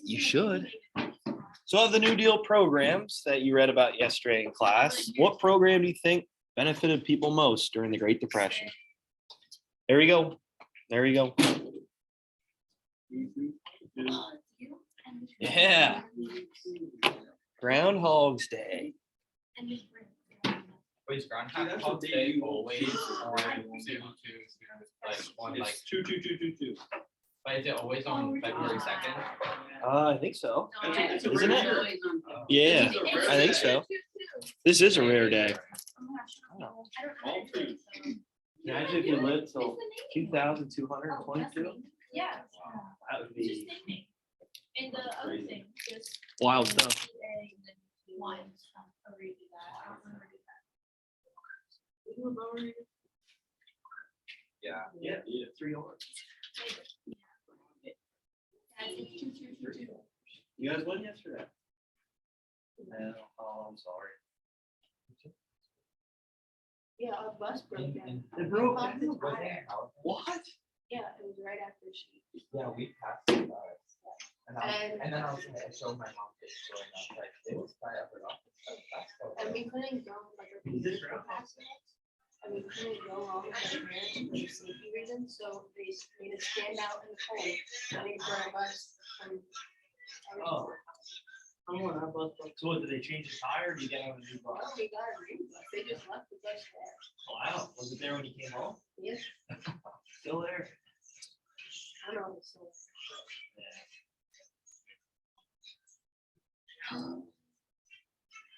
You should. So of the New Deal programs that you read about yesterday in class, what program do you think benefited people most during the Great Depression? There we go. There you go. Yeah. Groundhog's Day. Wait, Groundhog Day always on like one like two. but is it always on February 2nd? I think so. It's a Isn't rare it? day. Yeah, I think so. This is a rare day. Imagine if you lived till 2222. Yeah. That would be And the other thing, just. wild stuff. Yeah. Yeah, 3 hours. You guys went yesterday? No, oh, I'm sorry. Yeah, a bus broke down. It broke Popped down? the tire. What? Yeah, it was right after she. Yeah, we passed it. And then I was And- I showed my mom this story and I was like, it was fire up and off. And we couldn't go like a. Is this real? And we couldn't go along with our parents for safety reasons, so they made us stand out in the cold, waiting for our bus. Oh. So what, did they change the tire or did you get on a new Oh, bus? we got a new bus, they just left the bus there. Wow, was it there when you came home? Yes, Still there? I don't know. So.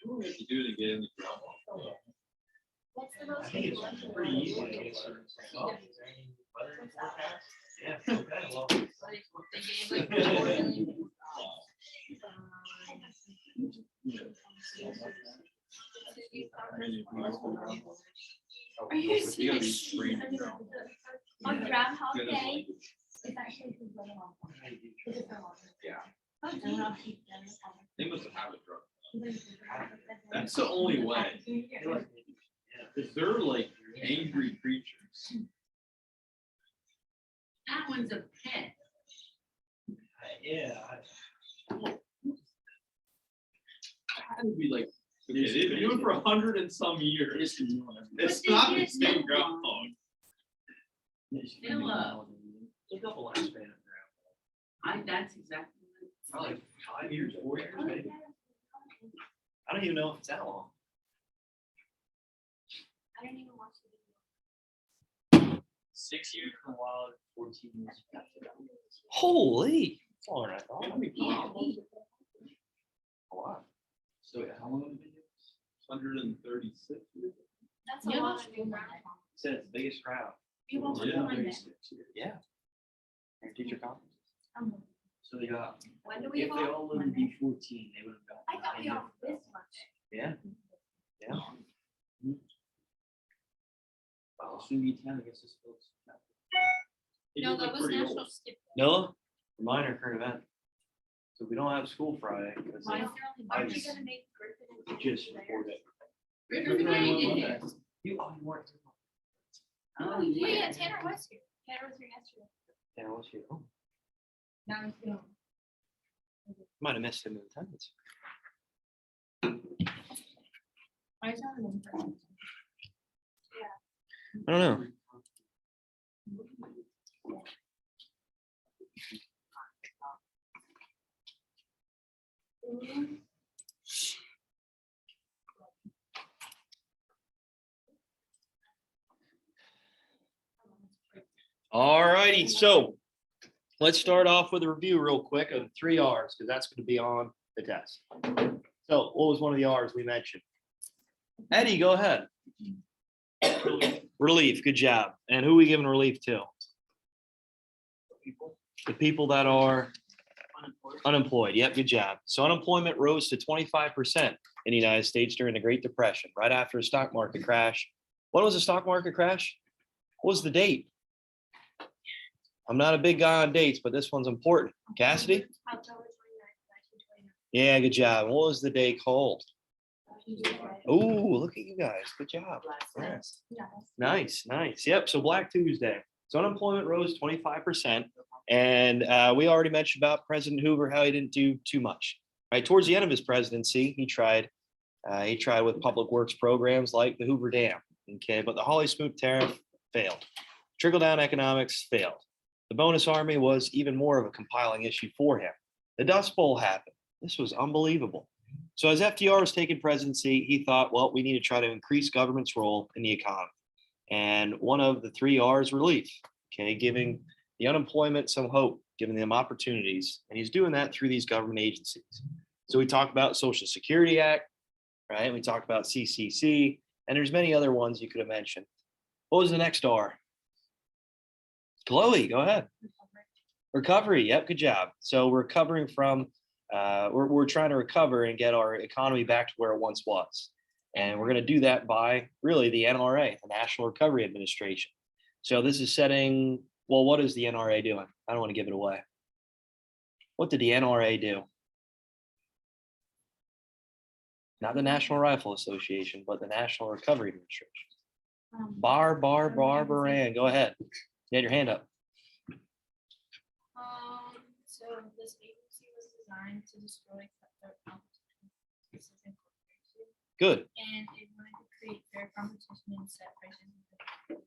We'll make you do it again. What's the most? I think it's pretty easy. to get started. Oh, is there any weather forecast? Yeah, okay, well. Are you serious? Spring. On Groundhog Day, it's actually. Yeah. They must have had a drug. That's the only way. Because they're like angry creatures. That one's a pet. Yeah. Had to be like, okay, they've been doing it for 100 and some years. It's But not they the get same no groundhog. Still up. A couple lifespan of That's exactly. probably 5 years, 4 years, maybe. I don't even know if it's that long. I don't even watch the 6 years from wild, 14 years. Holy. That's all right. Yeah. A lot. So how long have it been? 136 years? That's Yeah. a lot of new groundhog. Said it's the biggest crowd. You won't Yeah. find them. Yeah. Parent teacher conference. So they got, When do if we they go? all lived to be 14, they would have got. I thought we all this much. Yeah. Yeah. Well, soon be 10, I guess this folks. They No, look that was pretty old. National Skip. Noah, minor current event. So we don't have school Friday because Why they is there only I one? Are you just- gonna make Griffin and just James there? reported. River Day did it. You weren't. Oh, Oh, yeah, yeah. Tanner was here. Tanner was here yesterday. Yeah, what's your, oh, Now he's gone. might have missed him in attendance. Why is that an impression? I don't know. All righty, so let's start off with a review real quick of 3 R's because that's going to be on the test. So what was one of the R's we mentioned? Eddie, go ahead. Relief, good job. And who are we giving relief to? The people that are unemployed. Yep, good job. So unemployment rose to 25% in the United States during the Great Depression, right after a stock market crash. What was the stock market crash? What was the date? I'm not a big guy on dates, but this one's important. Cassidy? October 29th, 1929. Yeah, good job. What was the day called? Oh, look at you guys. Good job. Yeah. Yeah. Nice, nice. Yep. So Black Tuesday. So unemployment rose 25%. And we already mentioned about President Hoover, how he didn't do too much. Right towards the end of his presidency, he tried with public works programs like the Hoover Dam. Okay, but the Hawley Smoot tariff failed. Trickle down economics failed. The bonus army was even more of a compiling issue for him. The Dust Bowl happened. This was unbelievable. So as FDR was taking presidency, he thought, well, we need to try to increase government's role in the economy. And one of the 3 R's, relief, okay, giving the unemployment some hope, giving them opportunities. And he's doing that through these government agencies. So we talked about Social Security Act, right? We talked about CCC, and there's many other ones you could have mentioned. What was the next R? Chloe, go ahead. Recovery. Yep, good job. So we're recovering from, we're trying to recover and get our economy back to where it once was. And we're going to do that by really the NRA, the National Recovery Administration. So this is setting, well, what is the NRA doing? I don't want to give it away. What did the NRA do? Not the National Rifle Association, but the National Recovery Administration. Baran, go ahead. You had your hand up. So this agency was designed to destroy cutthroat competition. This is incorporated. Good. And it wanted to create fair competition and set prices.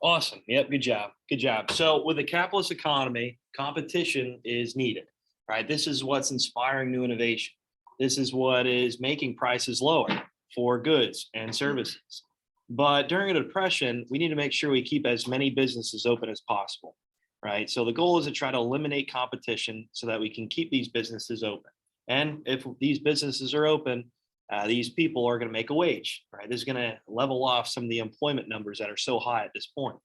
Awesome. Yep. Good job. Good job. So with a capitalist economy, competition is needed, right? This is what's inspiring new innovation. This is what is making prices lower for goods and services. But during a depression, we need to make sure we keep as many businesses open as possible, right? So the goal is to try to eliminate competition so that we can keep these businesses open. And if these businesses are open, these people are going to make a wage, right? This is going to level off some of the employment numbers that are so high at this point.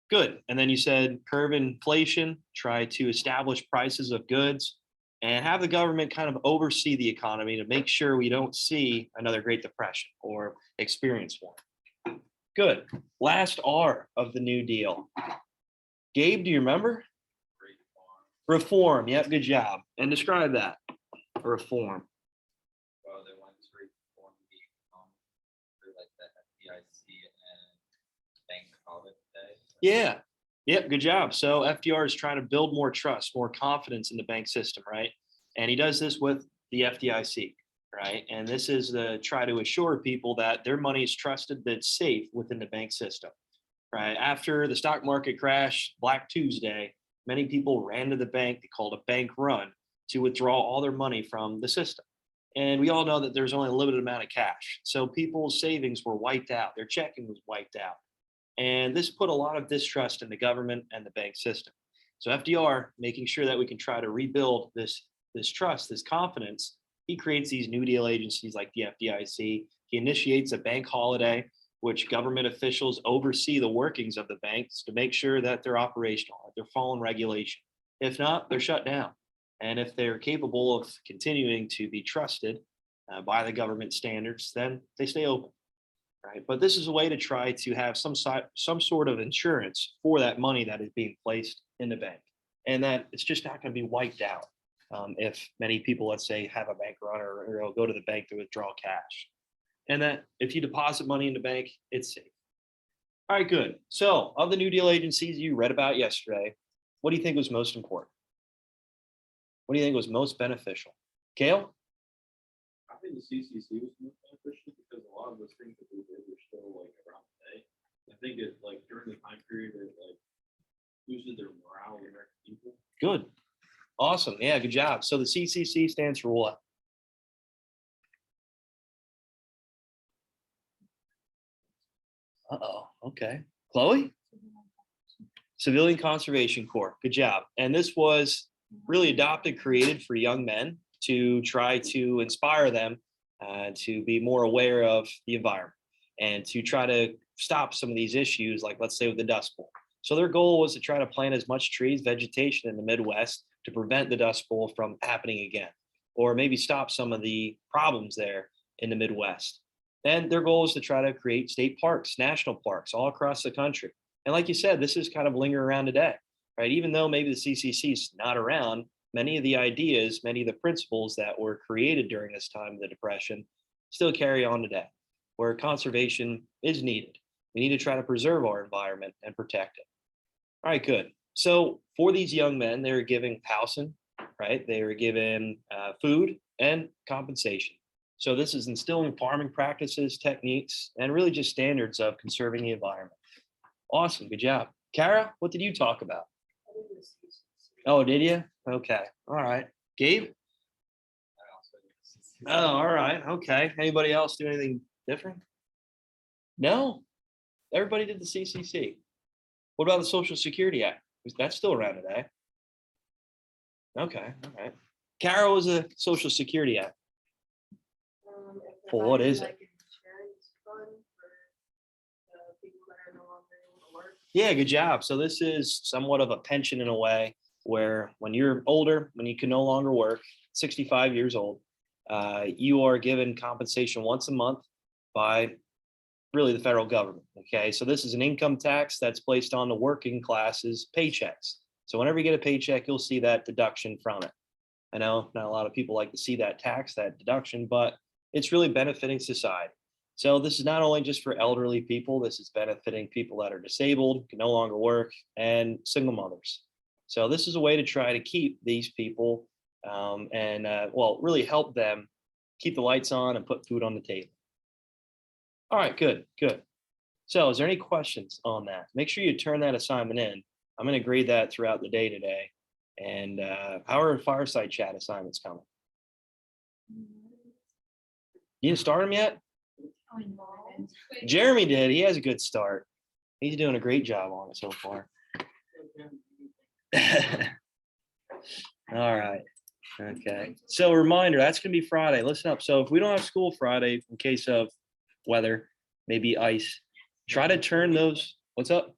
Good. And then you said curb inflation, try to establish prices of goods and have the government kind of oversee the economy to make sure we don't see another Great Depression or experience one. Good. Last R of the New Deal. Gabe, do you remember? Reform. Yep, good job. And describe that. Reform. Well, they want to reform the economy through like the FDIC and bank holiday. Yeah. Yep, good job. So FDR is trying to build more trust, more confidence in the bank system, right? And he does this with the FDIC, right? And this is to try to assure people that their money is trusted, that it's safe within the bank system, right? After the stock market crash, Black Tuesday, many people ran to the bank, they called a bank run, to withdraw all their money from the system. And we all know that there's only a limited amount of cash. So people's savings were wiped out, their checking was wiped out. And this put a lot of distrust in the government and the bank system. So FDR, making sure that we can try to rebuild this trust, this confidence, he creates these New Deal agencies like the FDIC. He initiates a bank holiday, which government officials oversee the workings of the banks to make sure that they're operational, that they're following regulation. If not, they're shut down. And if they're capable of continuing to be trusted by the government standards, then they stay open. Right. But this is a way to try to have some sort of insurance for that money that is being placed in the bank, and that it's just not going to be wiped out if many people, let's say, have a bank run or go to the bank to withdraw cash, and that if you deposit money in the bank, it's safe. All right, good. So of the New Deal agencies you read about yesterday, what do you think was most important? What do you think was most beneficial? Kale? I think the CCC was most beneficial because a lot of those things that we did were still like around today. I think it like during the time period it like boosted their morale of the American people. Good. Awesome. Yeah, good job. So the CCC stands for what? Uh-oh. Okay. Chloe? Civilian Conservation Corps. Good job. And this was really adopted, created for young men to try to inspire them to be more aware of the environment and to try to stop some of these issues, like let's say with the Dust Bowl. So their goal was to try to plant as much trees, vegetation in the Midwest to prevent the Dust Bowl from happening again, or maybe stop some of the problems there in the Midwest. And their goal is to try to create state parks, national parks all across the country. And like you said, this is kind of lingering around today, right? Even though maybe the CCC is not around, many of the ideas, many of the principles that were created during this time of the Depression still carry on today, where conservation is needed. We need to try to preserve our environment and protect it. All right, good. So for these young men, they were giving housing, right? They were given food and compensation. So this is instilling farming practices, techniques, and really just standards of conserving the environment. Awesome, good job. Kara, what did you talk about? I think it was CCC. Oh, did you? Okay, all right. Gabe? I also did CCC. Oh, all right, okay. Anybody else do anything different? No, everybody did the CCC. What about the Social Security Act? That's still around today. Okay, all right. Kara was a Social Security Act. It Well, what provided, is it? like, an insurance fund for, people that are no longer able to work. Yeah, good job. So this is somewhat of a pension in a way where when you're older, when you can no longer work, 65 years old, you are given compensation once a month by really the federal government. Okay, so this is an income tax that's placed on the working classes paychecks. So whenever you get a paycheck, you'll see that deduction from it. I know not a lot of people like to see that tax, that deduction, but it's really benefiting society. So this is not only just for elderly people, this is benefiting people that are disabled, can no longer work, and single mothers. So this is a way to try to keep these people and well, really help them keep the lights on and put food on the table. All right, good, good. So is there any questions on that? Make sure you turn that assignment in. I'm going to grade that throughout the day today. And how are fireside chat assignments coming? You didn't start them yet? Jeremy did. He has a good start. He's doing a great job on it so far. All right. Okay. So reminder, that's going to be Friday. Listen up. So if we don't have school Friday, in case of weather, maybe ice, try to turn those. What's up?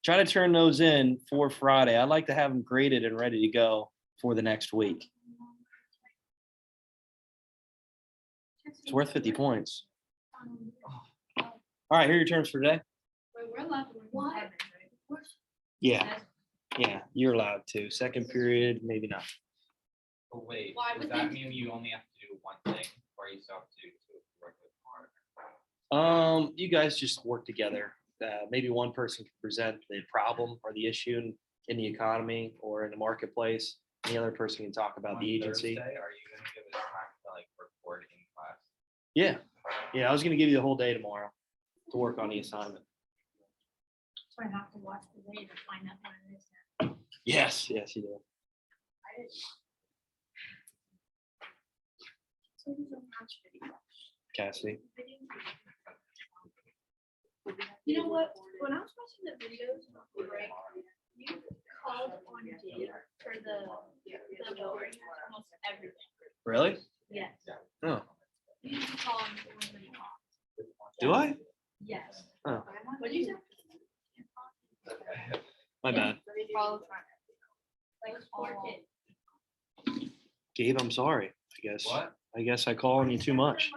Try to turn those in for Friday. I'd like to have them graded and ready to go for the next week. It's worth 50 points. All right, here are your terms for today. We're allowed to. What? Yeah, yeah, you're allowed to. Second period, maybe not. But wait, Why does would that they- mean you only have to do one thing, or you still have to do two work with more? You guys just work together. Maybe one person can present the problem or the issue in the economy or in the marketplace. The other person can talk about On the agency. Thursday, are you gonna give us time to like record in class? Yeah, yeah, I was gonna give you the whole day tomorrow to work on the assignment. So I have to watch the video to find out what it is now. Yes, yes, you do. So we don't watch video. Cassidy. You know what, when I was watching the videos, right, you called on data for the board, almost everything. Really? Yes. Oh, You used to call on the ones that you called. do I? Yes. Oh. What did you say? My bad. All the time. Like all. Gabe, I'm sorry, I guess. What? I guess I call on you too much.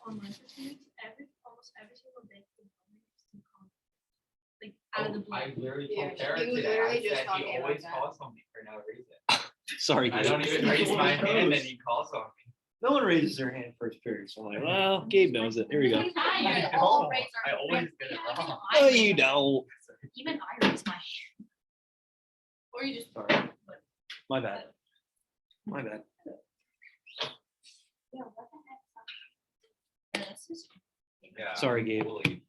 Online pursuits, almost every single day. Like out of the blue. I literally Yeah, told Tara he was today, literally I just said talking he about always that. calls on me for no reason. Sorry, I Gabe. don't even raise my hand and he calls on me. No one raises their hand first period. So I'm like, well, Gabe knows it. Here we go. I know, I always get it wrong. Oh, you don't. Even I raise my hand. Or you just. Sorry. My bad. My bad. Yeah, what the heck? This is Yeah, Sorry, Gabe. bullied.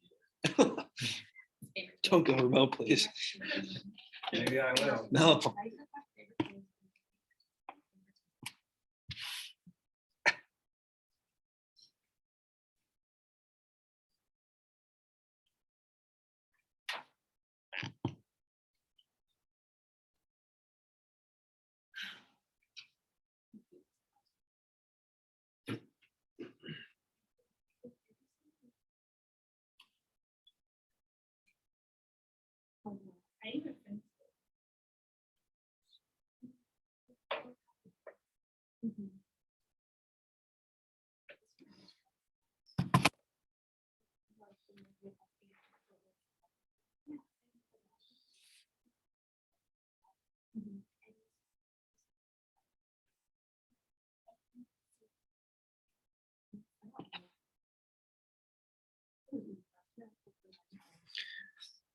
Don't go remote, please. Maybe I will. No. I even think.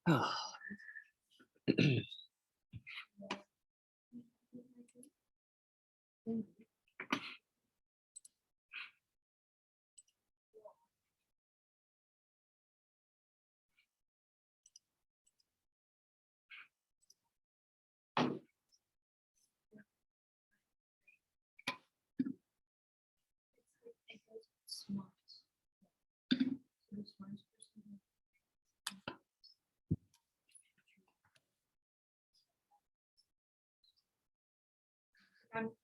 It goes smart. The smartest person.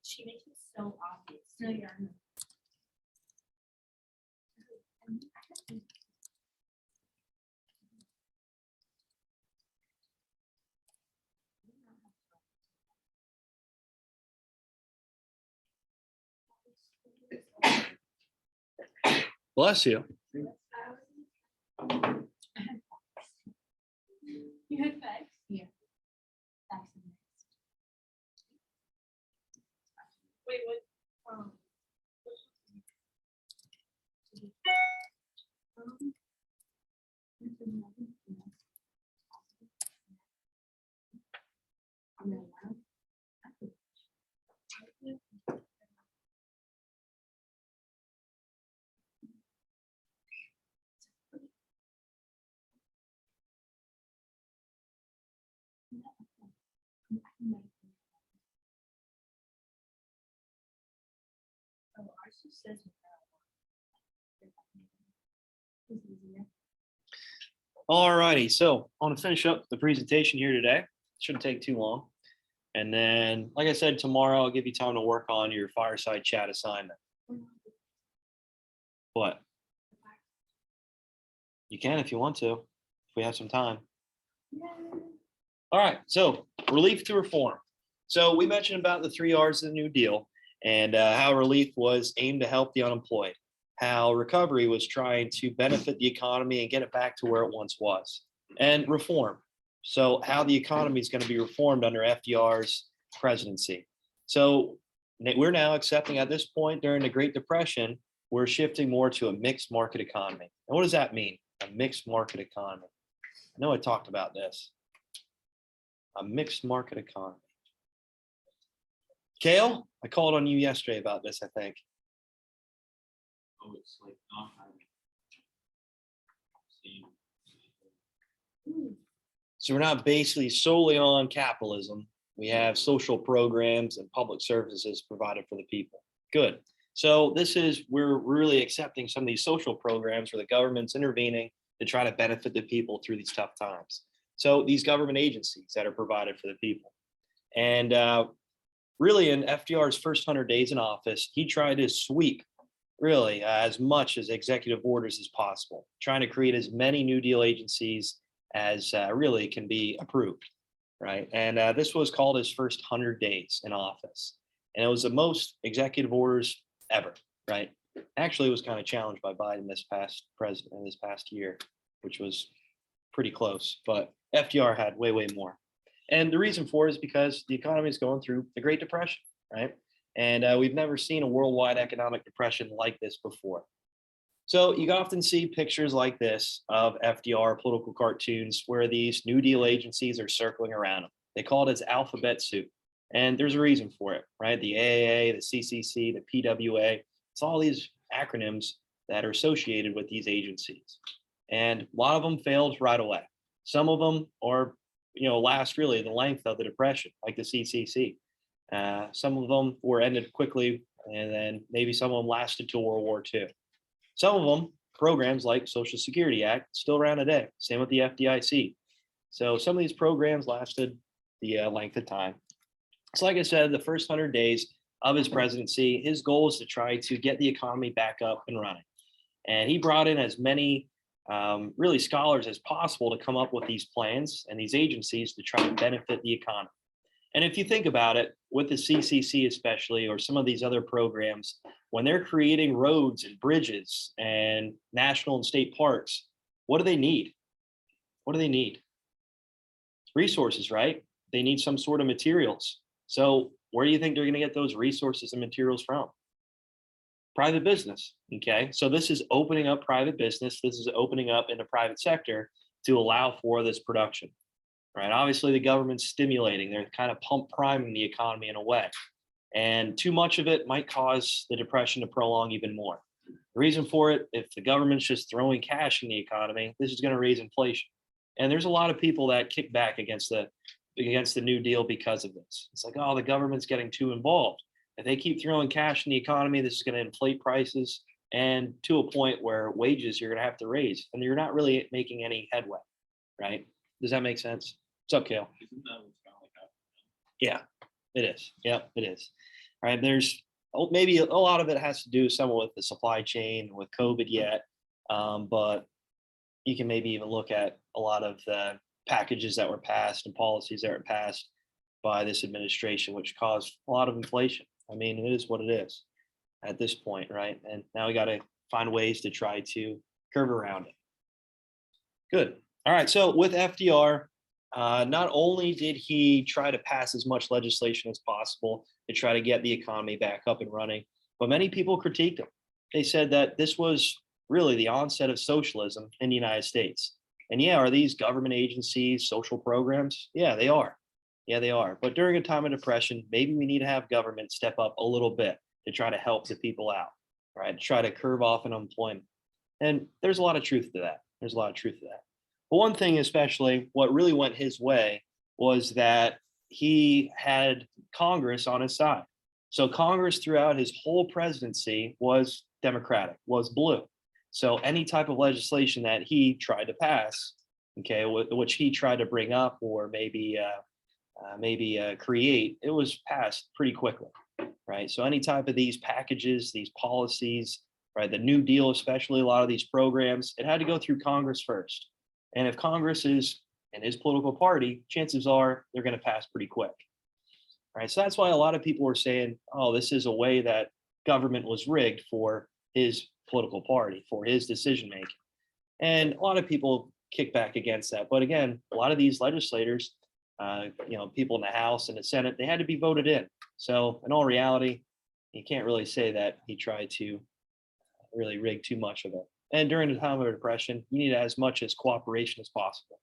She makes it so obvious. No, yeah. I know. Bless you. You had facts? Yeah. Facts and facts. Wait, what? Oh, ours just says. All righty, so I want to finish up the presentation here today. Shouldn't take too long. And then, like I said, tomorrow I'll give you time to work on your fireside chat assignment. What? You can if you want to, if we have some time. All right, so relief to reform. So we mentioned about the 3 R's of the New Deal and how relief was aimed to help the unemployed, how recovery was trying to benefit the economy and get it back to where it once was, and reform. So how the economy is going to be reformed under FDR's presidency. So we're now accepting at this point during the Great Depression, we're shifting more to a mixed market economy. And what does that mean? A mixed market economy. I know I talked about this. A mixed market economy. Kale, I called on you yesterday about this, I think. Oh, it's like not having. Same. So we're not basically solely on capitalism. We have social programs and public services provided for the people. Good. So we're really accepting some of these social programs where the government's intervening to try to benefit the people through these tough times. So these government agencies that are provided for the people. And really in FDR's first 100 days in office, he tried to sweep really as much as executive orders as possible, trying to create as many New Deal agencies as really can be approved, right? And this was called his first 100 days in office. And it was the most executive orders ever, right? Actually, it was kind of challenged by Biden this past year, which was pretty close, but FDR had way, way more. And the reason for it is because the economy is going through the Great Depression, right? And we've never seen a worldwide economic depression like this before. So you often see pictures like this of FDR political cartoons where these New Deal agencies are circling around him. They call it his alphabet soup. And there's a reason for it, right? The AAA, the CCC, the PWA, it's all these acronyms that are associated with these agencies. And a lot of them failed right away. Some of them are, last really the length of the Depression, like the CCC. Some of them were ended quickly, and then maybe some of them lasted till World War II. Some of them, programs like Social Security Act, still around today. Same with the FDIC. So some of these programs lasted the length of time. So like I said, the first 100 days of his presidency, his goal is to try to get the economy back up and running. And he brought in as many really scholars as possible to come up with these plans and these agencies to try to benefit the economy. And if you think about it, with the CCC especially, or some of these other programs, when they're creating roads and bridges and national and state parks, what do they need? What do they need? Resources, right? They need some sort of materials. So where do you think they're going to get those resources and materials from? Private business, okay? So this is opening up private business. This is opening up in the private sector to allow for this production, right? Obviously, the government's stimulating, they're kind of pump priming the economy in a way. And too much of it might cause the depression to prolong even more. The reason for it, if the government's just throwing cash in the economy, this is going to raise inflation. And there's a lot of people that kick back against the New Deal because of this. It's like, oh, the government's getting too involved. If they keep throwing cash in the economy, this is going to inflate prices and to a point where wages you're going to have to raise, and you're not really making any headway, right? Does that make sense? What's up, Kale? Isn't that what's kind of like happening? Yeah, it is. Yep, it is. All right. There's maybe a lot of it has to do somewhat with the supply chain with COVID yet. But you can maybe even look at a lot of the packages that were passed and policies that were passed by this administration, which caused a lot of inflation. I mean, it is what it is at this point, right? And now we got to find ways to try to curve around it. Good. All right. So with FDR, not only did he try to pass as much legislation as possible to try to get the economy back up and running, but many people critiqued him. They said that this was really the onset of socialism in the United States. And yeah, are these government agencies, social programs? Yeah, they are. Yeah, they are. But during a time of depression, maybe we need to have government step up a little bit to try to help the people out, right? To try to curb off unemployment. And there's a lot of truth to that. There's a lot of truth to that. But one thing, especially, what really went his way was that he had Congress on his side. So Congress throughout his whole presidency was Democratic, was blue. So any type of legislation that he tried to pass, okay, which he tried to bring up or maybe create, it was passed pretty quickly, right? So any type of these packages, these policies, right, the New Deal, especially a lot of these programs, it had to go through Congress first. And if Congress is in his political party, chances are they're going to pass pretty quick, right? So that's why a lot of people were saying, oh, this is a way that government was rigged for his political party, for his decision making. And a lot of people kick back against that. But again, a lot of these legislators, people in the House and the Senate, they had to be voted in. So in all reality, you can't really say that he tried to really rig too much of it. And during the time of depression, you need as much as cooperation as possible.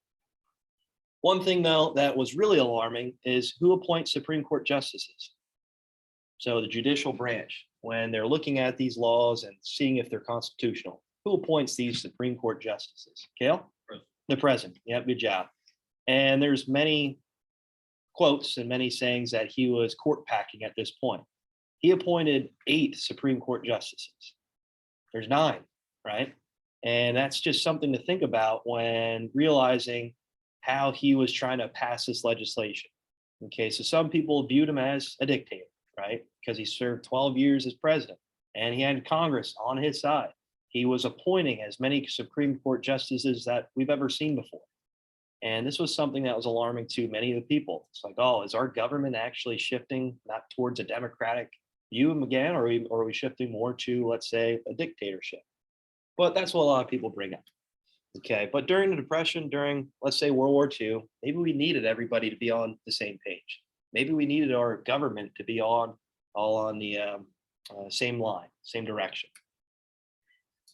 One thing, though, that was really alarming is who appoints Supreme Court justices. So the judicial branch, when they're looking at these laws and seeing if they're constitutional, who appoints these Supreme Court justices? Kale? The president. Yep, good job. And there's many quotes and many sayings that he was court packing at this point. He appointed 8 Supreme Court justices. There's 9, right? And that's just something to think about when realizing how he was trying to pass this legislation. Okay, so some people viewed him as a dictator, right? Because he served 12 years as president and he had Congress on his side. He was appointing as many Supreme Court justices that we've ever seen before. And this was something that was alarming to many of the people. It's like, oh, is our government actually shifting not towards a democratic view again, or are we shifting more to, let's say, a dictatorship? But that's what a lot of people bring up. Okay, but during the Depression, during, let's say, World War II, maybe we needed everybody to be on the same page. Maybe we needed our government to be all on the same line, same direction.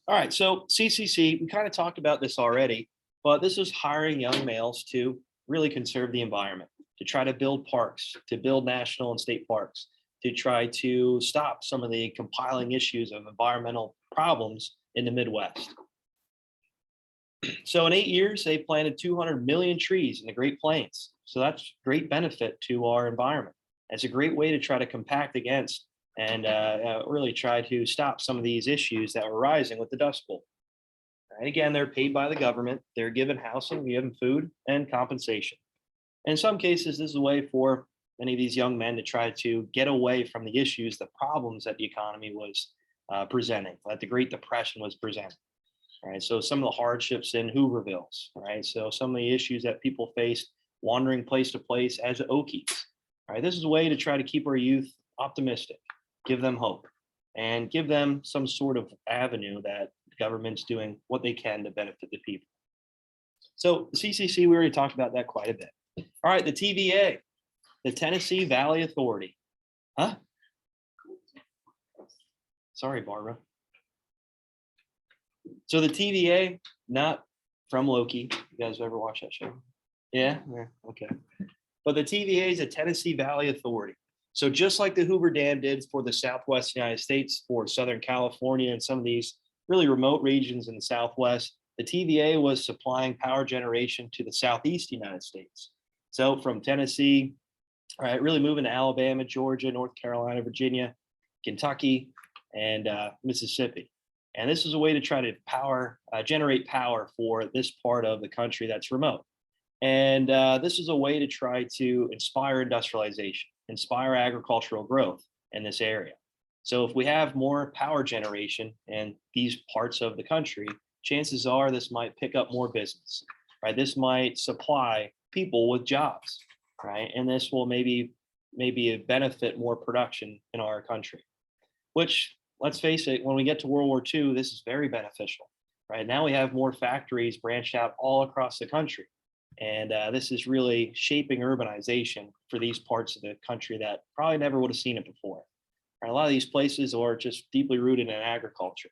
All right, so CCC, we kind of talked about this already, but this is hiring young males to really conserve the environment, to try to build parks, to build national and state parks, to try to stop some of the compiling issues of environmental problems in the Midwest. So in 8 years, they planted 200 million trees in the Great Plains. So that's great benefit to our environment. It's a great way to try to compact against and really try to stop some of these issues that were rising with the Dust Bowl. And again, they're paid by the government. They're given housing, given food, and compensation. In some cases, this is a way for many of these young men to try to get away from the issues, the problems that the economy was presenting, that the Great Depression was presenting. All right, so some of the hardships in Hoovervilles, right? So some of the issues that people faced wandering place to place as Okies. All right, this is a way to try to keep our youth optimistic, give them hope, and give them some sort of avenue that the government's doing what they can to benefit the people. So the CCC, we already talked about that quite a bit. All right, the TVA, the Tennessee Valley Authority. Huh? Sorry, Barbara. So the TVA, not from Loki. You guys ever watch that show? Yeah, yeah, okay. But the TVA is a Tennessee Valley Authority. So just like the Hoover Dam did for the Southwest United States, for Southern California and some of these really remote regions in the Southwest, the TVA was supplying power generation to the Southeast United States. So from Tennessee, all right, really moving to Alabama, Georgia, North Carolina, Virginia, Kentucky, and Mississippi. And this is a way to try to generate power for this part of the country that's remote. And this is a way to try to inspire industrialization, inspire agricultural growth in this area. So if we have more power generation in these parts of the country, chances are this might pick up more business, right? This might supply people with jobs, right? And this will maybe benefit more production in our country, which, let's face it, when we get to World War II, this is very beneficial, right? Now we have more factories branched out all across the country. And this is really shaping urbanization for these parts of the country that probably never would have seen it before. And a lot of these places are just deeply rooted in agriculture.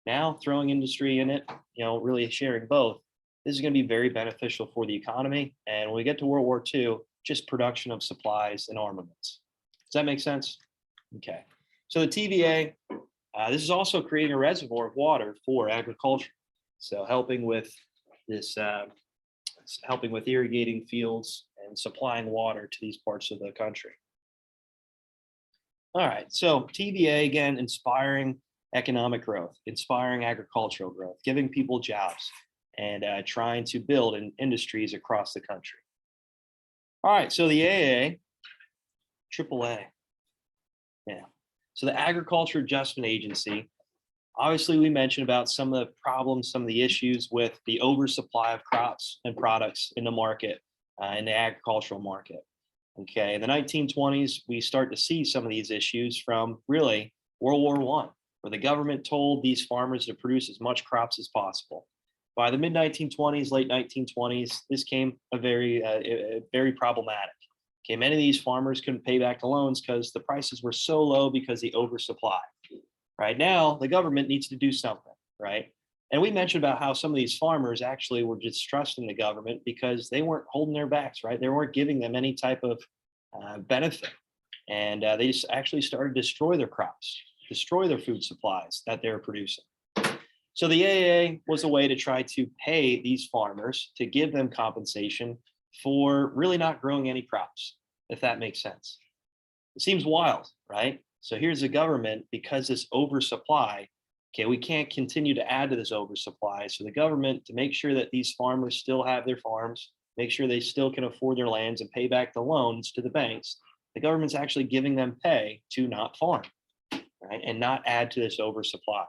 Now throwing industry in it, really sharing both, this is going to be very beneficial for the economy. And when we get to World War II, just production of supplies and armaments. Does that make sense? Okay. So the TVA, this is also creating a reservoir of water for agriculture. So helping with this, helping with irrigating fields and supplying water to these parts of the country. All right, so TVA, again, inspiring economic growth, inspiring agricultural growth, giving people jobs, and trying to build industries across the country. All right, so the AAA. Yeah. So the Agriculture Adjustment Agency, obviously we mentioned about some of the problems, some of the issues with the oversupply of crops and products in the market, in the agricultural market. Okay, in the 1920s, we start to see some of these issues from really World War I, where the government told these farmers to produce as much crops as possible. By the mid 1920s, late 1920s, this came very problematic. Okay, many of these farmers couldn't pay back the loans because the prices were so low because the oversupply. Right now, the government needs to do something, right? And we mentioned about how some of these farmers actually were distrusting the government because they weren't holding their backs, right? They weren't giving them any type of benefit. And they just actually started to destroy their crops, destroy their food supplies that they're producing. So the AAA was a way to try to pay these farmers to give them compensation for really not growing any crops, if that makes sense. It seems wild, right? So here's the government, because this oversupply, okay, we can't continue to add to this oversupply. So the government, to make sure that these farmers still have their farms, make sure they still can afford their lands and pay back the loans to the banks, the government's actually giving them pay to not farm, right? And not add to this oversupply.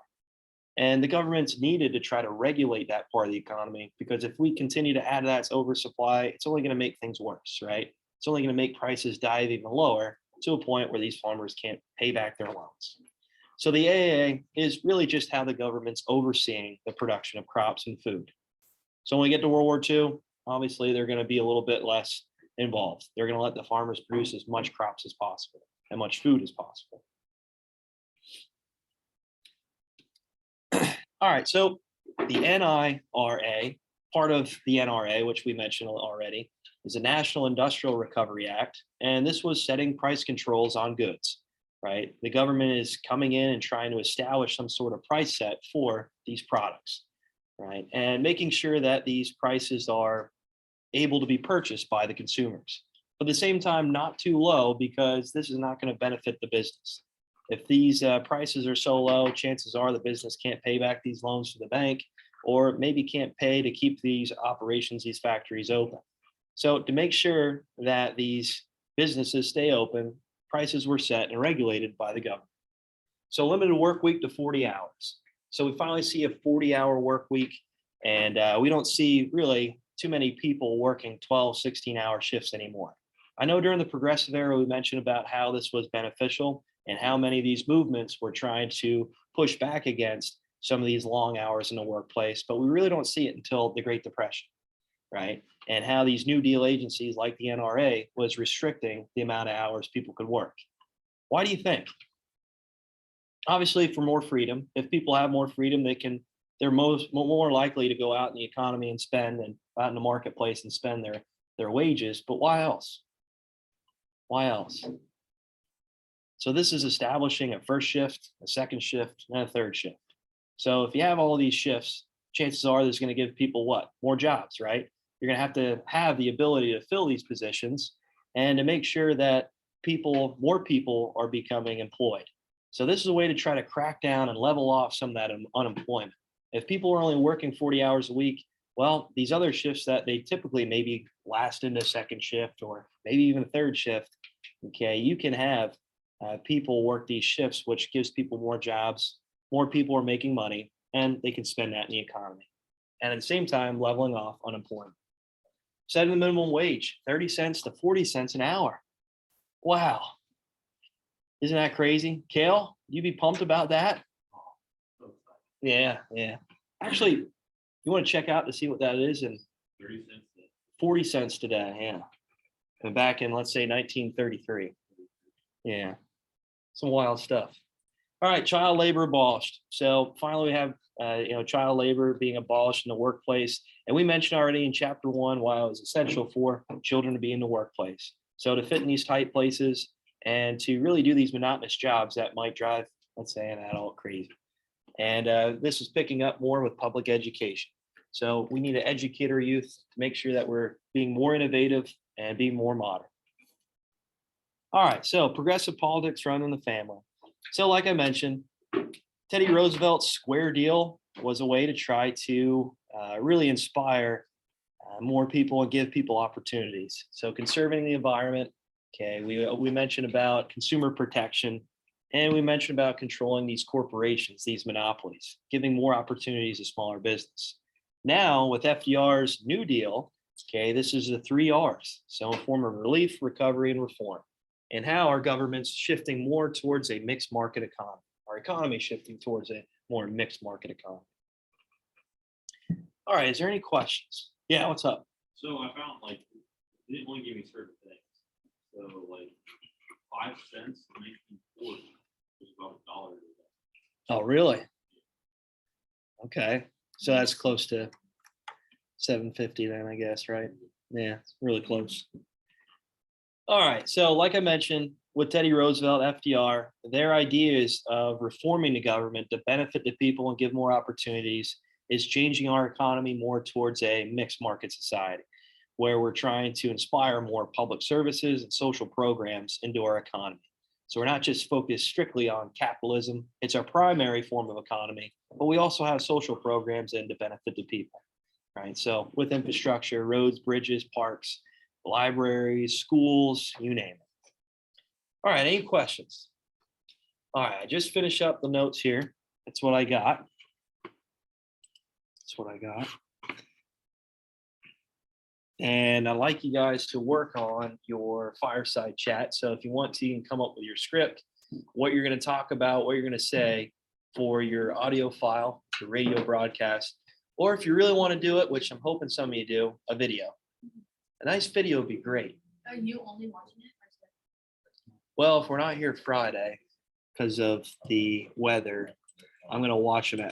And the government's needed to try to regulate that part of the economy, because if we continue to add to that oversupply, it's only going to make things worse, right? It's only going to make prices dive even lower to a point where these farmers can't pay back their loans. So the AAA is really just how the government's overseeing the production of crops and food. So when we get to World War II, obviously they're going to be a little bit less involved. They're going to let the farmers produce as much crops as possible, and much food as possible. All right, so the NIRA, part of the NRA, which we mentioned already, is the National Industrial Recovery Act, and this was setting price controls on goods, right? The government is coming in and trying to establish some sort of price set for these products, right? And making sure that these prices are able to be purchased by the consumers. But at the same time, not too low, because this is not going to benefit the business. If these prices are so low, chances are the business can't pay back these loans to the bank, or maybe can't pay to keep these operations, these factories open. So to make sure that these businesses stay open, prices were set and regulated by the government. So limited work week to 40 hours. So we finally see a 40-hour work week, and we don't see really too many people working 12, 16-hour shifts anymore. I know during the progressive era, we mentioned about how this was beneficial and how many of these movements were trying to push back against some of these long hours in the workplace, but we really don't see it until the Great Depression, right? And how these New Deal agencies like the NRA was restricting the amount of hours people could work. Why do you think? Obviously, for more freedom. If people have more freedom, they can they're more likely to go out in the economy and spend and out in the marketplace and spend their wages. But why else? Why else? So this is establishing a first shift, a second shift, and a third shift. So if you have all of these shifts, chances are there's going to give people what? More jobs, right? You're going to have the ability to fill these positions and to make sure that more people are becoming employed. So this is a way to try to crack down and level off some of that unemployment. If people are only working 40 hours a week, well, these other shifts that they typically maybe last into second shift or maybe even third shift, okay, you can have people work these shifts, which gives people more jobs, more people are making money, and they can spend that in the economy. And at the same time, leveling off unemployment. Setting the minimum wage, 30 cents to 40 cents an hour. Wow. Isn't that crazy? Kale, you be pumped about that? Yeah, yeah. Actually, you want to check out to see what that is and 30 cents. 40 cents today, yeah. And back in, let's say, 1933. Yeah, some wild stuff. All right, child labor abolished. So finally we have, child labor being abolished in the workplace. And we mentioned already in chapter 1 why it was essential for children to be in the workplace. So to fit in these tight places and to really do these monotonous jobs that might drive, let's say, an adult crazy. And this is picking up more with public education. So we need to educate our youth to make sure that we're being more innovative and being more modern. All right, so progressive politics run in the family. So like I mentioned, Teddy Roosevelt's Square Deal was a way to try to really inspire more people and give people opportunities. So conserving the environment, okay, we mentioned about consumer protection, and we mentioned about controlling these corporations, these monopolies, giving more opportunities to smaller business. Now with FDR's New Deal, okay, this is the 3 R's. So in form of relief, recovery, and reform. And how our government's shifting more towards a mixed market economy. Our economy is shifting towards a more mixed market economy. All right, is there any questions? Yeah, what's up? So I found like, they didn't only give me certain things. So like 5 cents in 1940 was about $1 today. Oh, really? Okay, so that's close to 750 then, I guess, right? Yeah, it's really close. All right, so like I mentioned, with Teddy Roosevelt, FDR, their ideas of reforming the government to benefit the people and give more opportunities is changing our economy more towards a mixed market society, where we're trying to inspire more public services and social programs into our economy. So we're not just focused strictly on capitalism. It's our primary form of economy, but we also have social programs in to benefit the people, right? So with infrastructure, roads, bridges, parks, libraries, schools, you name it. All right, any questions? All right, I just finished up the notes here. That's what I got. That's what I got. And I'd like you guys to work on your fireside chat. So if you want to, you can come up with your script, what you're going to talk about, what you're going to say for your audio file, your radio broadcast, or if you really want to do it, which I'm hoping some of you do, a video. A nice video would be great. Are you only watching it? Well, if we're not here Friday because of the weather, I'm going to watch them at